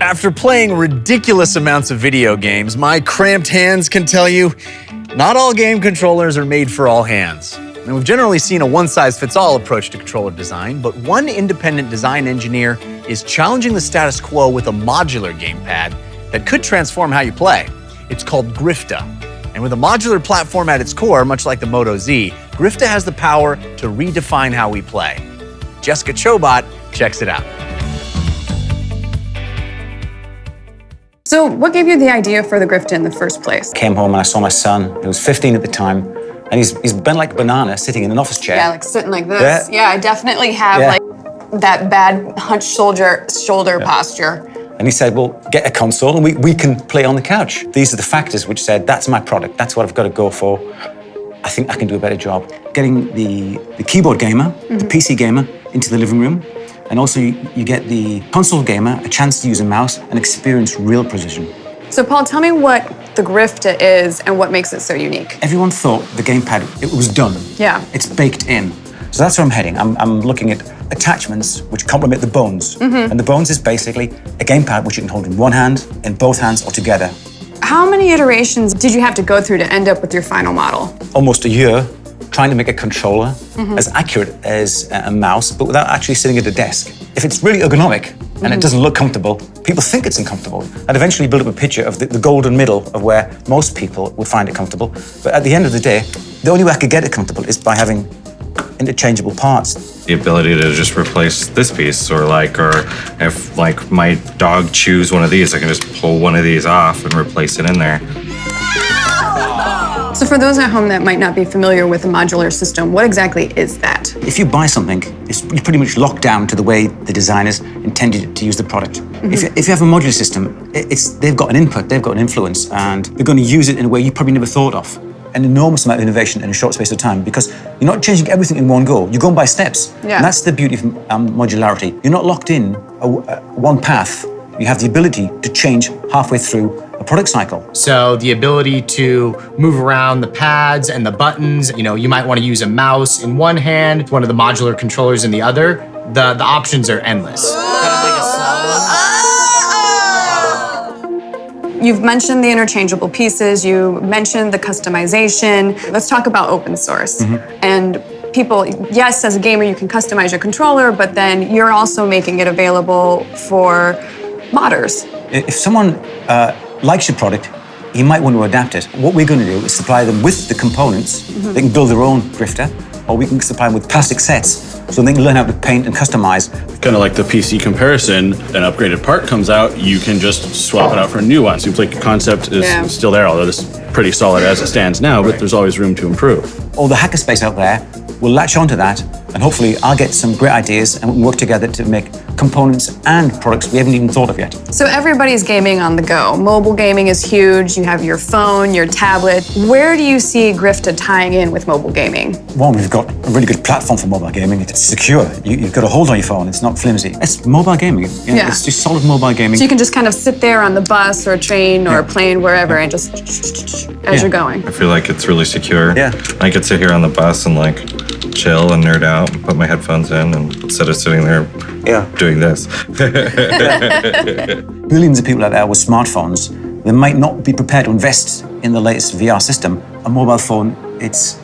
After playing ridiculous amounts of video games, my cramped hands can tell you, not all game controllers are made for all hands. And we've generally seen a one-size-fits-all approach to controller design, but one independent design engineer is challenging the status quo with a modular gamepad that could transform how you play. It's called Grifta. And with a modular platform at its core, much like the Moto Z, Grifta has the power to redefine how we play. Jessica Chobot checks it out. So what gave you the idea for the Grifta in the first place? Came home and I saw my son, he was 15 at the time, and he's bent like a banana sitting in an office chair. Yeah, like sitting like this. Yeah, I definitely have like that bad hunched shoulder posture. And he said, well, get a console and we can play on the couch. These are the factors which said, that's my product, that's what I've got to go for. I think I can do a better job. Getting the keyboard gamer, the PC gamer, into the living room. And also you get the console gamer a chance to use a mouse and experience real precision. So Paul, tell me what the Grifta is and what makes it so unique. Everyone thought the gamepad, it was done. Yeah. It's baked in. So that's where I'm heading. I'm looking at attachments which complement the bones. And the bones is basically a gamepad which you can hold in one hand, in both hands, or together. How many iterations did you have to go through to end up with your final model? Almost a year, trying to make a controller as accurate as a mouse, but without actually sitting at a desk. If it's really ergonomic and it doesn't look comfortable, people think it's uncomfortable. I'd eventually build up a picture of the golden middle of where most people would find it comfortable. But at the end of the day, the only way I could get it comfortable is by having interchangeable parts. The ability to just replace this piece, or if my dog chews one of these, I can just pull one of these off and replace it in there. So for those at home that might not be familiar with a modular system, what exactly is that? If you buy something, you're pretty much locked down to the way the designers intended to use the product. If you have a modular system, they've got an input, they've got an influence, and they're going to use it in a way you probably never thought of. An enormous amount of innovation in a short space of time, because you're not changing everything in one go. You're going by steps. Yeah. And that's the beauty of modularity. You're not locked in one path. You have the ability to change halfway through a product cycle. So the ability to move around the pads and the buttons, you might want to use a mouse in one hand, one of the modular controllers in the other. The options are endless. You've mentioned the interchangeable pieces, you mentioned the customization. Let's talk about open source. And people, yes, as a gamer, you can customize your controller, but then you're also making it available for modders. If someone likes your product, you might want to adapt it. What we're going to do is supply them with the components. They can build their own Grifta, or we can supply them with plastic sets so they can learn how to paint and customize. Kind of like the PC comparison, an upgraded part comes out, you can just swap it out for a new one. Seems like the concept is still there, although this is pretty solid as it stands now, but there's always room to improve. All the hackerspace out there will latch onto that, and hopefully I'll get some great ideas and we can work together to make components and products we haven't even thought of yet. So everybody's gaming on the go. Mobile gaming is huge. You have your phone, your tablet. Where do you see Grifta tying in with mobile gaming? One, we've got a really good platform for mobile gaming. It's secure. You've got a hold on your phone. It's not flimsy. It's mobile gaming. It's just solid mobile gaming. So you can just kind of sit there on the bus or train or plane, wherever, and just as you're going. I feel like it's really secure. Yeah. I could sit here on the bus and chill and nerd out and put my headphones in, and instead of sitting there doing this. Billions of people out there with smartphones, they might not be prepared to invest in the latest VR system. A mobile phone, it's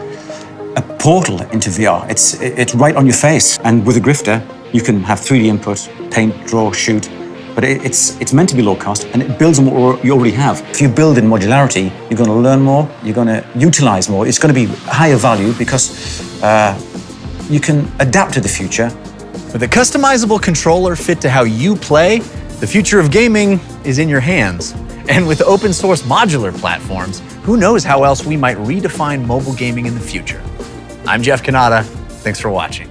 a portal into VR. It's right on your face. And with a Grifta, you can have 3D input, paint, draw, shoot, but it's meant to be low cost, and it builds on what you already have. If you build in modularity, you're going to learn more, you're going to utilize more. It's going to be higher value because you can adapt to the future. With a customizable controller fit to how you play, the future of gaming is in your hands. And with open source modular platforms, who knows how else we might redefine mobile gaming in the future. I'm Jeff Kanata. Thanks for watching.